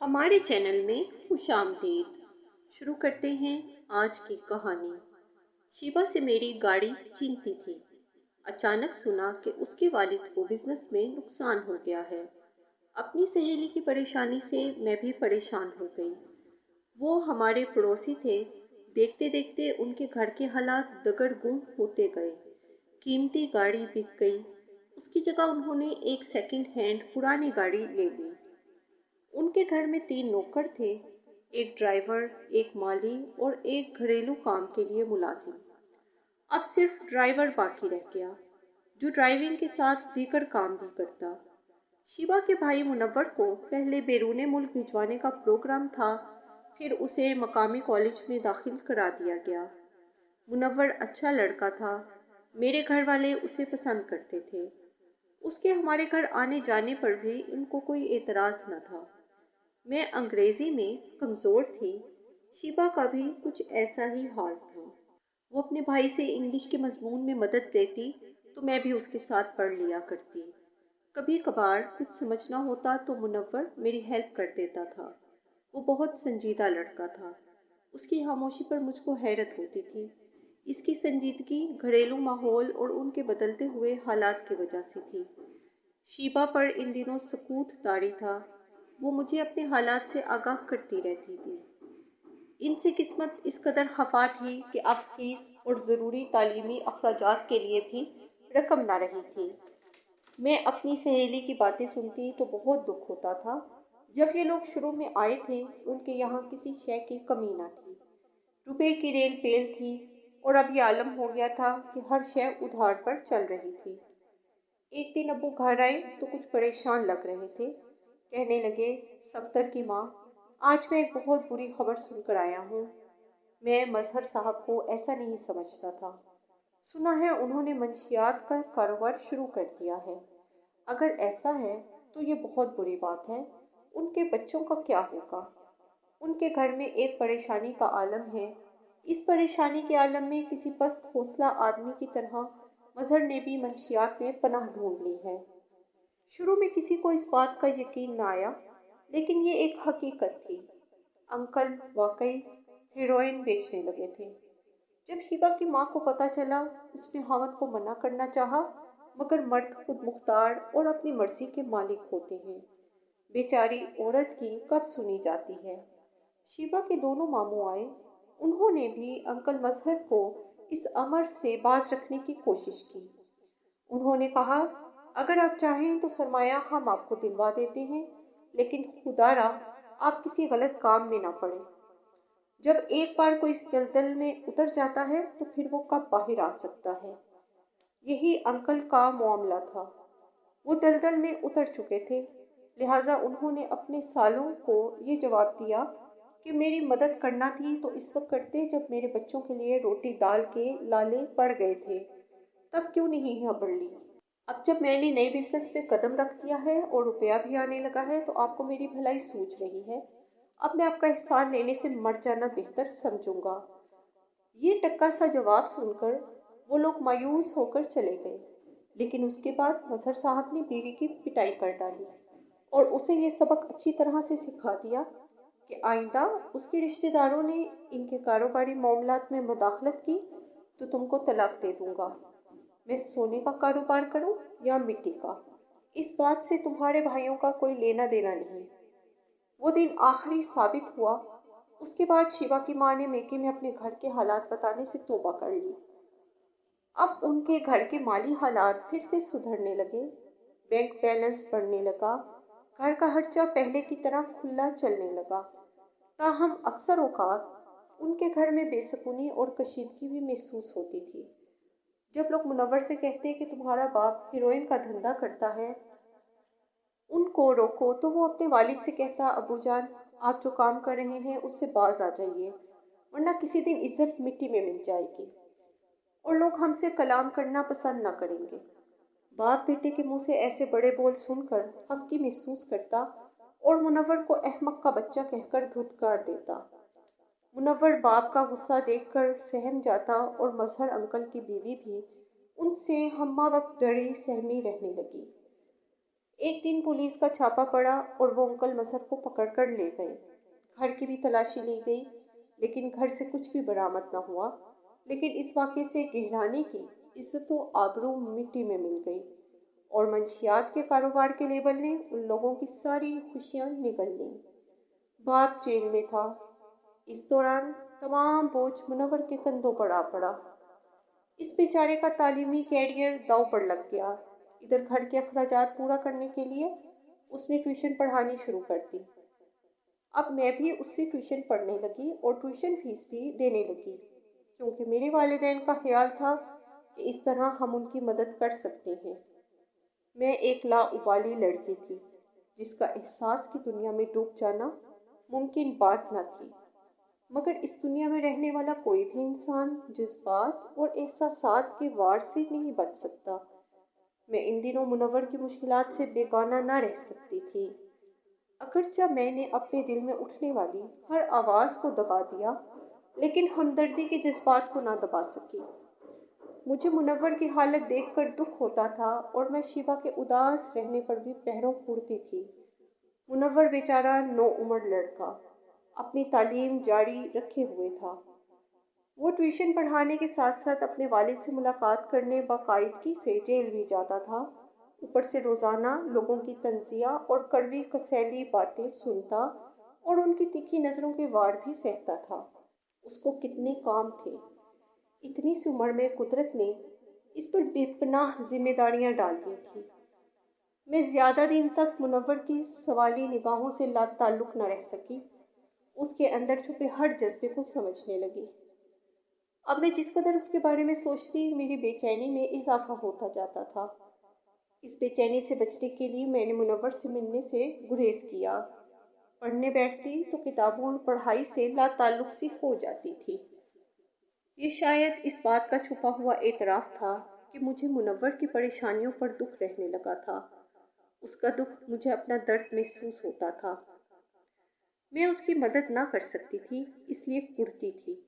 ہمارے چینل میں خوش آمدید۔ شروع کرتے ہیں آج کی کہانی۔ شیبا سے میری گاڑی چھینتی تھی۔ اچانک سنا کہ اس کے والد کو بزنس میں نقصان ہو گیا ہے۔ اپنی سہیلی کی پریشانی سے میں بھی پریشان ہو گئی۔ وہ ہمارے پڑوسی تھے۔ دیکھتے دیکھتے ان کے گھر کے حالات دگرگوں ہوتے گئے۔ قیمتی گاڑی بک گئی۔ اس کی جگہ انہوں نے ایک سیکنڈ ہینڈ پرانی گاڑی لے لی۔ ان کے گھر میں 3 نوکر تھے، ایک ڈرائیور، ایک مالی اور ایک گھریلو کام کے لیے ملازم۔ اب صرف ڈرائیور باقی رہ گیا، جو ڈرائیونگ کے ساتھ دیگر کام بھی کرتا۔ شیبا کے بھائی منور کو پہلے بیرون ملک بھجوانے کا پروگرام تھا، پھر اسے مقامی کالج میں داخل کرا دیا گیا۔ منور اچھا لڑکا تھا، میرے گھر والے اسے پسند کرتے تھے۔ اس کے ہمارے گھر آنے جانے پر بھی ان کو کوئی اعتراض نہ تھا۔ میں انگریزی میں کمزور تھی، شیبا کا بھی کچھ ایسا ہی حال تھا۔ وہ اپنے بھائی سے انگلش کے مضمون میں مدد لیتی تو میں بھی اس کے ساتھ پڑھ لیا کرتی۔ کبھی کبھار کچھ سمجھنا ہوتا تو منور میری ہیلپ کر دیتا تھا۔ وہ بہت سنجیدہ لڑکا تھا۔ اس کی خاموشی پر مجھ کو حیرت ہوتی تھی۔ اس کی سنجیدگی گھریلو ماحول اور ان کے بدلتے ہوئے حالات کی وجہ سے تھی۔ شیبا پر ان دنوں سکوت طاری تھا۔ وہ مجھے اپنے حالات سے آگاہ کرتی رہتی تھی۔ ان سے قسمت اس قدر خفا تھی کہ اب فیس اور ضروری تعلیمی اخراجات کے لیے بھی رقم نہ رہی تھی۔ میں اپنی سہیلی کی باتیں سنتی تو بہت دکھ ہوتا تھا۔ جب یہ لوگ شروع میں آئے تھے ان کے یہاں کسی شے کی کمی نہ تھی، روپے کی ریل پیل تھی، اور اب یہ عالم ہو گیا تھا کہ ہر شے ادھار پر چل رہی تھی۔ ایک دن ابو گھر آئے تو کچھ پریشان لگ رہے تھے۔ کہنے لگے، صفدر کی ماں، آج میں ایک بہت بری خبر سن کر آیا ہوں۔ میں مظہر صاحب کو ایسا نہیں سمجھتا تھا۔ سنا ہے انہوں نے منشیات کا کاروبار شروع کر دیا ہے۔ اگر ایسا ہے تو یہ بہت بری بات ہے۔ ان کے بچوں کا کیا ہوگا؟ ان کے گھر میں ایک پریشانی کا عالم ہے۔ اس پریشانی کے عالم میں کسی پست حوصلہ آدمی کی طرح مظہر نے بھی منشیات میں پناہ ڈھونڈ لی ہے۔ شروع میں کسی کو اس بات کا یقین نہ آیا، لیکن یہ ایک حقیقت تھی۔ انکل واقعی ہیروئن بیچنے لگے تھے۔ جب شیبا کی ماں کو پتہ چلا، اس نے خاوند کو منع کرنا چاہا، مگر مرد خود مختار اور اپنی مرضی کے مالک ہوتے ہیں۔ بیچاری عورت کی کب سنی جاتی ہے۔ شیبا کے دونوں ماموں آئے۔ انہوں نے بھی انکل مظہر کو اس امر سے باز رکھنے کی کوشش کی۔ انہوں نے کہا، اگر آپ چاہیں تو سرمایہ ہم آپ کو دلوا دیتے ہیں، لیکن خدا را آپ کسی غلط کام میں نہ پڑیں۔ جب ایک بار کوئی اس دلدل میں اتر جاتا ہے تو پھر وہ کب باہر آ سکتا ہے؟ یہی انکل کا معاملہ تھا۔ وہ دلدل میں اتر چکے تھے، لہٰذا انہوں نے اپنے سالوں کو یہ جواب دیا کہ میری مدد کرنا تھی تو اس وقت کرتے جب میرے بچوں کے لیے روٹی دال کے لالے پڑ گئے تھے، تب کیوں نہیں خبر لی؟ اب جب میں نے نئے بزنس میں قدم رکھ دیا ہے اور روپیہ بھی آنے لگا ہے تو آپ کو میری بھلائی سوچ رہی ہے۔ اب میں آپ کا احسان لینے سے مر جانا بہتر سمجھوں گا۔ یہ ٹکا سا جواب سن کر وہ لوگ مایوس ہو کر چلے گئے، لیکن اس کے بعد مظہر صاحب نے بیوی کی پٹائی کر ڈالی اور اسے یہ سبق اچھی طرح سے سکھا دیا کہ آئندہ اس کے رشتہ داروں نے ان کے کاروباری معاملات میں مداخلت کی تو تم کو طلاق دے دوں گا۔ میں سونے کا کاروبار کروں یا مٹی کا، اس بات سے تمہارے بھائیوں کا کوئی لینا دینا نہیں۔ وہ دن آخری ثابت ہوا۔ اس کے بعد شیبا کی ماں نے میکے میں اپنے گھر کے حالات بتانے سے توبہ کر لی۔ اب ان کے گھر کے مالی حالات پھر سے سدھرنے لگے، بینک بیلنس بڑھنے لگا، گھر کا خرچہ پہلے کی طرح کھلا چلنے لگا۔ تاہم اکثر اوقات ان کے گھر میں بے سکونی اور کشیدگی بھی محسوس ہوتی تھی۔ جب لوگ منور سے کہتے کہ تمہارا باپ ہیروئن کا دھندا کرتا ہے، ان کو روکو، تو وہ اپنے والد سے کہتا، ابو جان، آپ جو کام کر رہے ہیں اس سے باز آ جائیے، ورنہ کسی دن عزت مٹی میں مل جائے گی، اور لوگ ہم سے کلام کرنا پسند نہ کریں گے۔ باپ بیٹے کے منہ سے ایسے بڑے بول سن کر خفگی محسوس کرتا اور منور کو احمق کا بچہ کہہ کر دھتکار دیتا۔ منور باپ کا غصہ دیکھ کر سہم جاتا اور مظہر انکل کی بیوی بھی ان سے ہمہ وقت ڈری سہمی رہنے لگی۔ एक दिन पुलिस का छापा पड़ा और वो अंकल मजहर को पकड़ कर ले गए। घर की भी तलाशी ली गई, लेकिन घर से कुछ भी बरामद न हुआ। लेकिन इस वाक़े से गहराने की इज्जत व आबरू मिट्टी में मिल गई और मंशियात के कारोबार के लेबल ने उन लोगों की सारी खुशियां निगल लीं। बाप जेल में था। इस दौरान तमाम बोझ मुनव्वर के कंधों पर आ पड़ा। इस बेचारे का तालीमी कैरियर दांव पर लग गया। इधर घर के अखराजात पूरा करने के लिए उसने ट्यूशन पढ़ानी शुरू कर दी। अब मैं भी उससे ट्यूशन पढ़ने लगी और ट्यूशन फीस भी देने लगी, क्योंकि मेरे वालिदैन का ख्याल था कि इस तरह हम उनकी मदद कर सकते हैं। मैं एक लाउबाली लड़की थी, जिसका एहसास की दुनिया में डूब जाना मुमकिन बात न थी। मगर इस दुनिया में रहने वाला कोई भी इंसान जज्बात और एहसासात के वार से नहीं बच सकता। मैं इन दिनों मुनव्वर की मुश्किलात से बेगाना न रह सकती थी। अगरचे मैंने अपने दिल में उठने वाली हर आवाज़ को दबा दिया, लेकिन हमदर्दी के जज्बात को ना दबा सकी। मुझे मुनव्वर की हालत देखकर दुख होता था और मैं शिबा के उदास रहने पर भी पैरों फूलती थी। मुनव्वर बेचारा नौ उम्र लड़का अपनी तालीम जारी रखे हुए था। वो ट्यूशन पढ़ाने के साथ साथ अपने वालिद से मुलाकात करने बाकायदगी से जेल भी जाता था। ऊपर से रोज़ाना लोगों की तंजिया और कड़वी कसैली बातें सुनता और उनकी तीखी नज़रों के वार भी सहता था। उसको कितने काम थे। इतनी सी उम्र में कुदरत ने इस पर बेपनाह जिम्मेदारियां डाल दी थी। मैं ज़्यादा दिन तक मुनव्वर की सवाली निगाहों से लाताल्लुक न रह सकी। उसके अंदर छुपे हर जज्बे को समझने लगी। अब मैं जिस कदर उसके बारे में सोचती, मेरी बेचैनी में इजाफा होता जाता था। इस बेचैनी से बचने के लिए मैंने मुनव्वर से मिलने से गुरेज किया। पढ़ने बैठती तो किताबों और पढ़ाई से लाताल्लुक सी हो जाती थी। ये शायद इस बात का छुपा हुआ एतराफ़ था कि मुझे मुनव्वर की परेशानियों पर दुख रहने लगा था। उसका दुख मुझे अपना दर्द महसूस होता था। मैं उसकी मदद ना कर सकती थी, इसलिए कुढ़ती थी।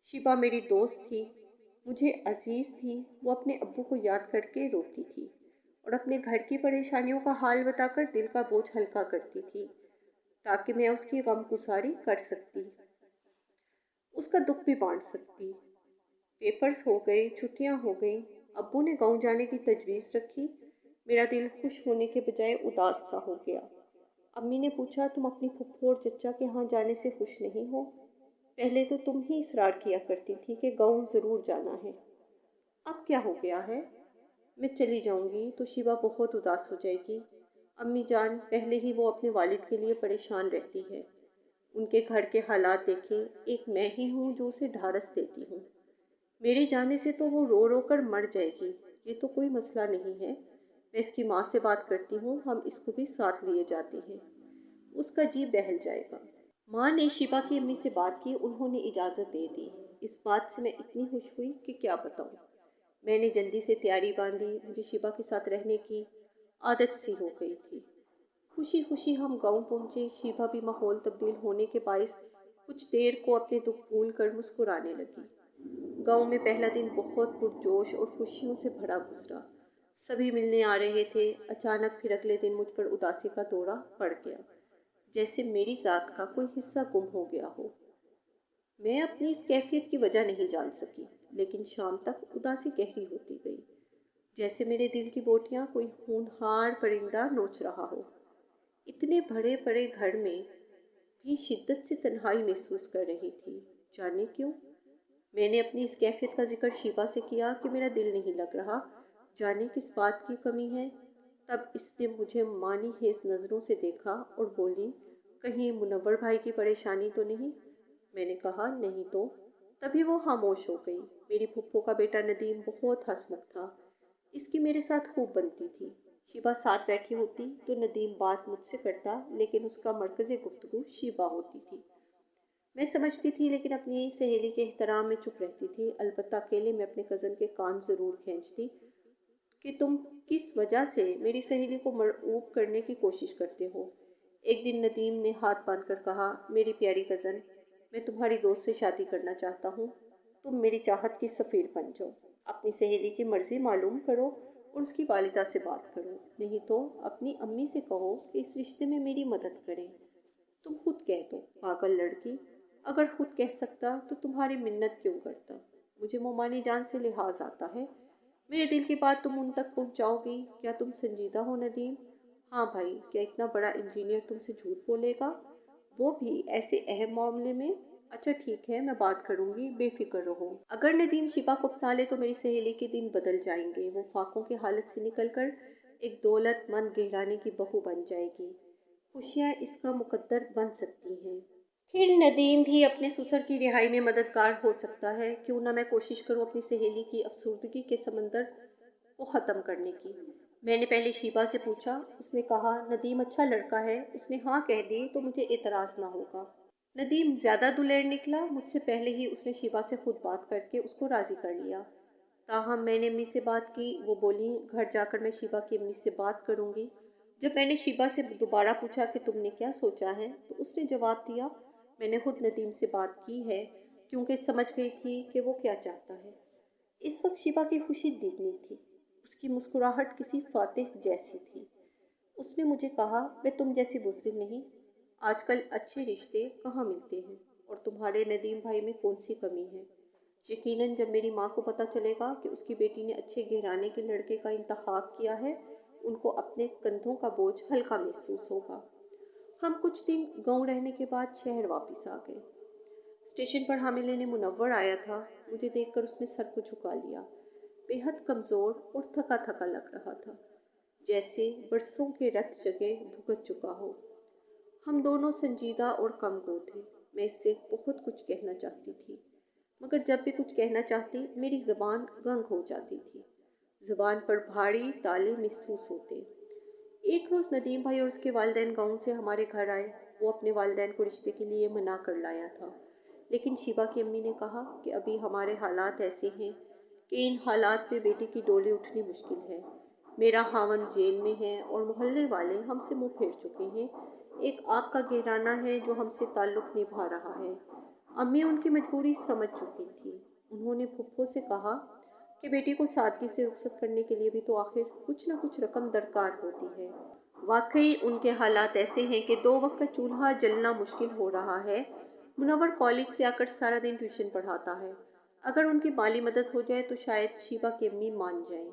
शिबा मेरी दोस्त थी, मुझे अजीज़ थी। वो अपने अब्बू को याद करके रोती थी और अपने घर की परेशानियों का हाल बताकर दिल का बोझ हल्का करती थी, ताकि मैं उसकी गमगुसारी कर सकती, उसका दुख भी बांट सकती। पेपर्स हो गए, छुट्टियां हो गई। अब्बू ने गांव जाने की तजवीज़ रखी। मेरा दिल खुश होने के बजाय उदास सा हो गया। अम्मी ने पूछा, तुम अपनी फुफ्फू और चचा के यहाँ जाने से खुश नहीं हो? पहले तो तुम ही इसरार किया करती थी कि गांव ज़रूर जाना है। अब क्या हो गया है? मैं चली जाऊंगी तो शिवा बहुत उदास हो जाएगी। अम्मी जान, पहले ही वो अपने वालिद के लिए परेशान रहती है। उनके घर के हालात देखे, एक मैं ही हूँ जो उसे ढारस देती हूँ। मेरे जाने से तो वो रो रो कर मर जाएगी। ये तो कोई मसला नहीं है। मैं इसकी माँ से बात करती हूँ, हम इसको भी साथ लिए जाते हैं, उसका जी बहल जाएगा। माँ ने शिबा की अम्मी से बात की, उन्होंने इजाज़त दे दी। इस बात से मैं इतनी खुश हुई कि क्या बताऊँ। मैंने जल्दी से तैयारी बांधी। मुझे शिबा के साथ रहने की आदत सी हो गई थी। खुशी खुशी हम गांव पहुँचे। शिबा भी माहौल तब्दील होने के बायस कुछ देर को अपने दुख भूल कर मुस्कुराने लगी। गांव में पहला दिन बहुत पुरजोश और खुशियों से भरा गुजरा। सभी मिलने आ रहे थे। अचानक फिर अगले दिन मुझ पर उदासी का दौरा पड़ गया, जैसे मेरी ज़ात का कोई हिस्सा गुम हो गया हो। मैं अपनी इस कैफियत की वजह नहीं जान सकी, लेकिन शाम तक उदासी गहरी होती गई, जैसे मेरे दिल की बोटियां कोई होनहार परिंदा नोच रहा हो। इतने बड़े बड़े घर में भी शिद्दत से तन्हाई महसूस कर रही थी। जाने क्यों? मैंने अपनी इस कैफियत का जिक्र शिबा से किया कि मेरा दिल नहीं लग रहा। जाने किस बात की कमी है। तब इसने मुझे मानी हेज नज़रों से देखा और बोली, कहीं मुनव्वर भाई की परेशानी तो नहीं? मैंने कहा, नहीं तो। तभी वो खामोश हो गई। मेरी फुप्पो का बेटा नदीम बहुत हंसमुख था। इसकी मेरे साथ खूब बनती थी। शिबा साथ बैठी होती तो नदीम बात मुझसे करता, लेकिन उसका मरकज़े गुफ्तगू शिबा होती थी। मैं समझती थी, लेकिन अपनी सहेली के एहतराम में चुप रहती थी। अलबत्ता अकेले में अपने कज़न के कान ज़रूर खींचती कि तुम किस वजह से मेरी सहेली को मरऊब करने की कोशिश करते हो। एक दिन नदीम ने हाथ बांध कर कहा, मेरी प्यारी कज़न, मैं तुम्हारी दोस्त से शादी करना चाहता हूँ। तुम मेरी चाहत की सफ़ीर बन जाओ। अपनी सहेली की मर्ज़ी मालूम करो और उसकी वालिदा से बात करो, नहीं तो अपनी अम्मी से कहो कि इस रिश्ते में मेरी मदद करें। तुम खुद कह दो, पागल लड़की। अगर खुद कह सकता तो तुम्हारी मिन्नत क्यों करता। मुझे मोमानी जान से लिहाज आता है। मेरे दिल की बात तुम उन तक पहुंचाओगी। क्या तुम संजीदा हो नदीम? हाँ भाई, क्या इतना बड़ा इंजीनियर तुमसे झूठ बोलेगा, वो भी ऐसे अहम मामले में? अच्छा ठीक है, मैं बात करूंगी, बेफिक्र रहो। अगर नदीम शिबा को अपना ले तो मेरी सहेली के दिन बदल जाएंगे। वो फाकों की हालत से निकलकर एक दौलतमंद गहराने की बहू बन जाएगी। खुशियाँ इसका मुकद्दर बन सकती हैं। फिर नदीम भी अपने ससुर की रिहाई में मददगार हो सकता है। क्यों ना मैं कोशिश करूं अपनी सहेली की अफसुर्दगी के समंदर को ख़त्म करने की। मैंने पहले शीबा से पूछा। उसने कहा नदीम अच्छा लड़का है। उसने हाँ कह दी तो मुझे एतराज़ ना होगा। नदीम ज़्यादा दुलेर निकला। मुझसे पहले ही उसने शीबा से खुद बात करके उसको राज़ी कर लिया। ताहम मैंने अम्मी से बात की। वो बोली घर जाकर मैं शीबा की अम्मी से बात करूँगी। जब मैंने शीबा से दोबारा पूछा कि तुमने क्या सोचा है, तो उसने जवाब दिया मैंने खुद नदीम से बात की है, क्योंकि समझ गई थी कि वो क्या चाहता है। इस वक्त शीबा की खुशी दिखनी थी। उसकी मुस्कुराहट किसी फातिह जैसी थी। उसने मुझे कहा मैं तुम जैसी बुज़दिल नहीं। आजकल अच्छे रिश्ते कहाँ मिलते हैं, और तुम्हारे नदीम भाई में कौन सी कमी है। यकीनन जब मेरी माँ को पता चलेगा कि उसकी बेटी ने अच्छे घराने के लड़के का इंतखाब किया है, उनको अपने कंधों का बोझ हल्का महसूस होगा। हम कुछ दिन गांव रहने के बाद शहर वापस आ गए। स्टेशन पर हमें लेने मुनव्वर आया था। मुझे देखकर उसने सर को झुका लिया। बेहद कमज़ोर और थका थका लग रहा था, जैसे बरसों के रत जगह भुगत चुका हो। हम दोनों संजीदा और कमगो थे। मैं इससे बहुत कुछ कहना चाहती थी, मगर जब भी कुछ कहना चाहती मेरी ज़बान गंग हो जाती थी। ज़बान पर भारी ताले महसूस होते। एक रोज़ नदीम भाई और उसके वालिदैन गाँव से हमारे घर आए। वो अपने वालिदैन को रिश्ते के लिए मना कर लाया था, लेकिन शिबा की अम्मी ने कहा कि अभी हमारे हालात ऐसे हैं कि इन हालात में बेटी की डोली उठनी मुश्किल है। मेरा हावन जेल में है और मोहल्ले वाले हमसे मुंह फेर चुके हैं। एक आग का घराना है जो हमसे ताल्लुक़ निभा रहा है। अम्मी उनकी मजबूरी समझ चुकी थी। उन्होंने फुफ्फो से कहा कि बेटी को सादगी से रुखसत करने के लिए भी तो आखिर कुछ न कुछ रकम दरकार होती है। वाकई उनके हालात ऐसे हैं कि 2 वक्त का चूल्हा जलना मुश्किल हो रहा है। मुनव्वर कॉलेज से आकर सारा दिन ट्यूशन पढ़ाता है। अगर उनकी माली मदद हो जाए तो शायद शीबा की अम्मी मान जाएं।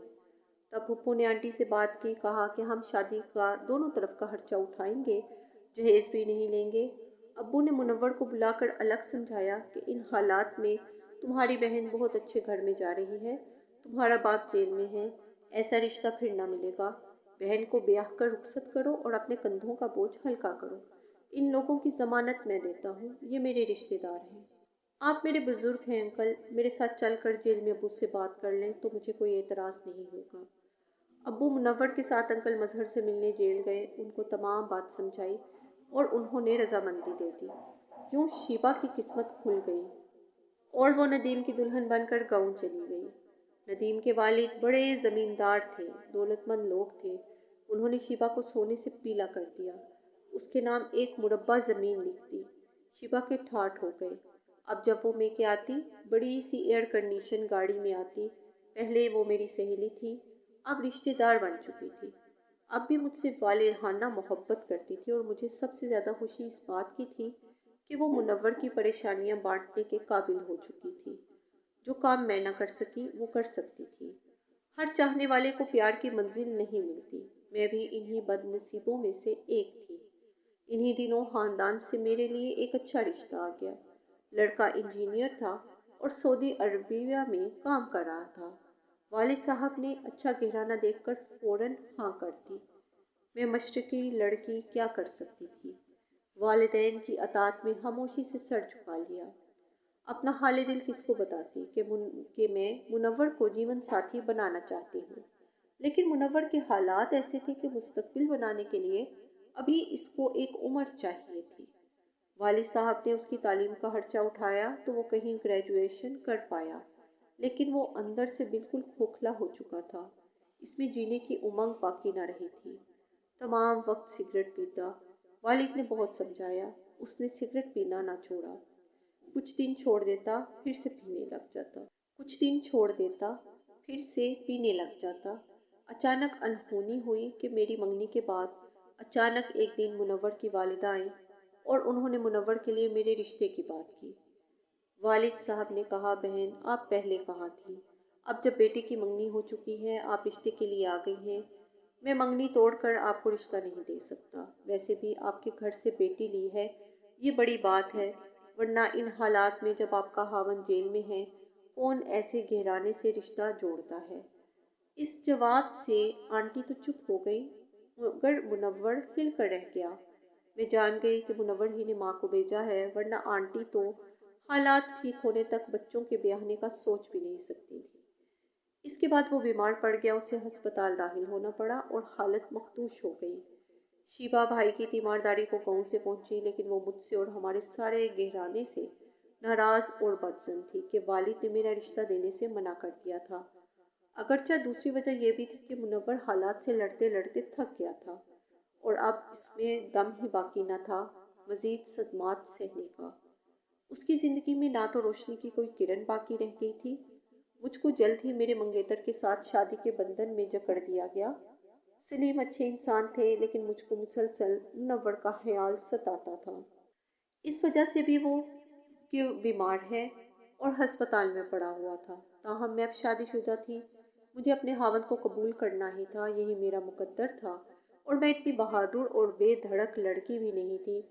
तब पप्पू ने आंटी से बात की। कहा कि हम शादी का दोनों तरफ का खर्चा उठाएंगे, जहेज़ भी नहीं लेंगे। अब्बू ने मुनव्वर को बुलाकर अलग समझाया कि इन हालात में तुम्हारी बहन बहुत अच्छे घर में जा रही है, तुम्हारा बाप जेल में है, ऐसा रिश्ता फिर ना मिलेगा। बहन को ब्याह कर रुखसत करो और अपने कंधों का बोझ हल्का करो। इन लोगों की ज़मानत मैं देता हूँ, ये मेरे रिश्तेदार हैं। आप मेरे बुज़ुर्ग हैं अंकल, मेरे साथ चल कर जेल में अब्बू से बात कर लें तो मुझे कोई एतराज़ नहीं होगा। अब्बू मुनव्वर के साथ अंकल मजहर से मिलने जेल गए, उनको तमाम बात समझाई और उन्होंने रजामंदी दे दी। यूँ शिबा की किस्मत खुल गई और वो नदीम की दुल्हन बनकर गाँव चली गई। नदीम के वालिद बड़े ज़मींदार थे, दौलतमंद लोग थे। उन्होंने शिबा को सोने से पीला कर दिया। उसके नाम एक मुरब्बा ज़मीन लिख दी। शिबा के ठाठ हो गए। अब जब वो मैं के आती, बड़ी सी एयर कंडीशन गाड़ी में आती। पहले वो मेरी सहेली थी, अब रिश्तेदार बन चुकी थी। अब भी मुझसे वालिहाना मोहब्बत करती थी और मुझे सबसे ज़्यादा खुशी इस बात की थी कि वो मुनव्वर की परेशानियां बांटने के काबिल हो चुकी थी। जो काम मैं न कर सकी वो कर सकती थी। हर चाहने वाले को प्यार की मंजिल नहीं मिलती। मैं भी इन्हीं बदनसीबों में से एक थी। इन्हीं दिनों खानदान से मेरे लिए एक अच्छा रिश्ता आ गया। लड़का इंजीनियर था और सऊदी अरबिया में काम कर रहा था। वालिद साहब ने अच्छा घराना देखकर फौरन हाँ कर दी। मैं मशरकी लड़की क्या कर सकती थी। वालिदैन की अतात में खामोशी से सर झुका लिया। अपना हाल दिल किसको बताती कि मैं मुनव्वर को जीवन साथी बनाना चाहती हूँ। लेकिन मुनव्वर के हालात ऐसे थे कि मुस्तकबिल बनाने के लिए अभी इसको एक उम्र चाहिए थी। वालिद साहब ने उसकी तालीम का खर्चा उठाया तो वो कहीं ग्रेजुएशन कर पाया, लेकिन वो अंदर से बिल्कुल खोखला हो चुका था। इसमें जीने की उमंग बाकी ना रही थी। तमाम वक्त सिगरेट पीता। वालिद ने बहुत समझाया, उसने सिगरेट पीना ना छोड़ा। कुछ दिन छोड़ देता, फिर से पीने लग जाता। कुछ दिन छोड़ देता, फिर से पीने लग जाता। اچانک انہونی ہوئی کہ میری منگنی کے بعد اچانک ایک دن منور کی والدہ آئیں اور انہوں نے منور کے لیے میرے رشتے کی بات کی۔ والد صاحب نے کہا، بہن آپ پہلے کہاں تھی؟ اب جب بیٹے کی منگنی ہو چکی ہے، آپ رشتے کے لیے آ گئی ہیں، میں منگنی توڑ کر آپ کو رشتہ نہیں دے سکتا۔ ویسے بھی آپ کے گھر سے بیٹی لی ہے، یہ بڑی بات ہے، ورنہ ان حالات میں جب آپ کا خاوند جیل میں ہے، کون ایسے گھرانے سے رشتہ جوڑتا ہے؟ اس جواب سے آنٹی تو چپ ہو گئی، مگر منور ہل کر رہ گیا۔ میں جان گئی کہ منور ہی نے ماں کو بھیجا ہے، ورنہ آنٹی تو حالات ٹھیک ہونے تک بچوں کے بیاہنے کا سوچ بھی نہیں سکتی تھی۔ اس کے بعد وہ بیمار پڑ گیا، اسے ہسپتال داخل ہونا پڑا اور حالت مخدوش ہو گئی۔ شیبا بھائی کی تیمارداری کو گاؤں سے پہنچی، لیکن وہ مجھ سے اور ہمارے سارے گھرانے سے ناراض اور بدظن تھی کہ والد نے میرا رشتہ دینے سے منع کر دیا تھا۔ اگرچہ دوسری وجہ یہ بھی تھی کہ منور حالات سے لڑتے لڑتے تھک گیا تھا اور اب اس میں دم ہی باقی نہ تھا مزید صدمات سہنے کا۔ اس کی زندگی میں نہ تو روشنی کی کوئی کرن باقی رہ گئی تھی۔ مجھ کو جلد ہی میرے منگیتر کے ساتھ شادی کے بندھن میں جکڑ دیا گیا۔ سلیم اچھے انسان تھے، لیکن مجھ کو مسلسل منور کا خیال ستاتا تھا۔ اس وجہ سے بھی وہ کہ بیمار ہے اور ہسپتال میں پڑا ہوا تھا۔ تاہم میں اب شادی شدہ تھی، مجھے اپنے خاوند کو قبول کرنا ہی تھا، یہی میرا مقدر تھا، اور میں اتنی بہادر اور بے دھڑک لڑکی بھی نہیں تھی،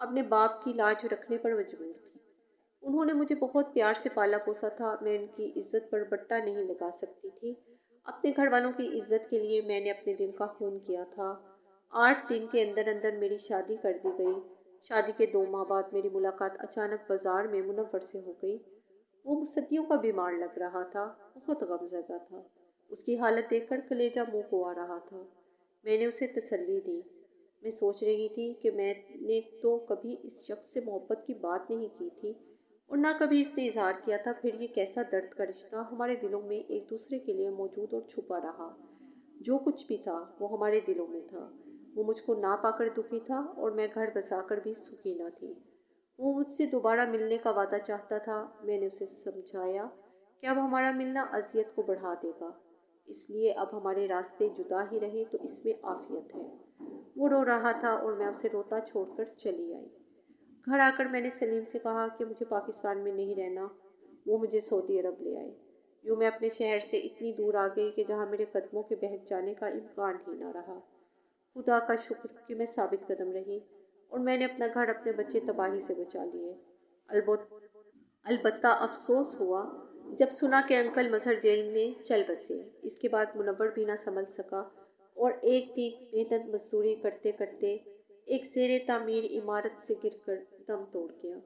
اپنے باپ کی لاج رکھنے پر مجبور تھی۔ انہوں نے مجھے بہت پیار سے پالا پوسا تھا، میں ان کی عزت پر بٹا نہیں لگا سکتی تھی۔ اپنے گھر والوں کی عزت کے لیے میں نے اپنے دل کا خون کیا تھا۔ 8 دن کے اندر اندر میری شادی کر دی گئی۔ شادی کے 2 ماہ بعد میری ملاقات اچانک بازار میں منور سے ہو گئی۔ وہ صدیوں کا بیمار لگ رہا تھا، بہت غم زدہ تھا۔ اس کی حالت دیکھ کر کلیجہ منہ کو آ رہا تھا۔ میں نے اسے تسلی دی۔ میں سوچ رہی تھی کہ میں نے تو کبھی اس شخص سے محبت کی بات نہیں کی تھی اور نہ کبھی اس نے اظہار کیا تھا، پھر یہ کیسا درد کا رشتہ ہمارے دلوں میں ایک دوسرے کے لیے موجود اور چھپا رہا۔ جو کچھ بھی تھا وہ ہمارے دلوں میں تھا۔ وہ مجھ کو نہ پا کر دکھی تھا اور میں گھر بسا کر بھی سکھی نہ تھی۔ وہ مجھ سے دوبارہ ملنے کا وعدہ چاہتا تھا۔ میں نے اسے سمجھایا کہ اب ہمارا ملنا اذیت کو بڑھا دے گا، اس لیے اب ہمارے راستے جدا ہی رہیں تو اس میں عافیت ہے۔ وہ رو رہا تھا اور میں اسے روتا چھوڑ کر چلی آئی۔ گھر آ کر میں نے سلیم سے کہا کہ مجھے پاکستان میں نہیں رہنا، وہ مجھے سعودی عرب لے آئے۔ یوں میں اپنے شہر سے اتنی دور آ گئی کہ جہاں میرے قدموں کے بہک جانے کا امکان ہی نہ رہا۔ خدا کا شکر کہ میں ثابت قدم رہی اور میں نے اپنا گھر، اپنے بچے تباہی سے بچا لیے۔ البتہ افسوس ہوا جب سنا کہ انکل مظہر جیل میں چل بسے۔ اس کے بعد منور بھی نہ سنبھل سکا اور ایک دن محنت مزدوری کرتے کرتے ایک زیر تعمیر عمارت سے گر کر دم توڑ گیا۔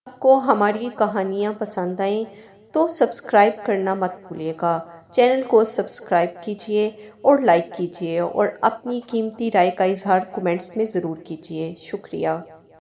آپ کو ہماری کہانیاں پسند آئیں تو سبسکرائب کرنا مت بھولیے گا۔ چینل کو سبسکرائب کیجیے اور لائک کیجیے اور اپنی قیمتی رائے کا اظہار کمنٹس میں ضرور کیجیے۔ شکریہ۔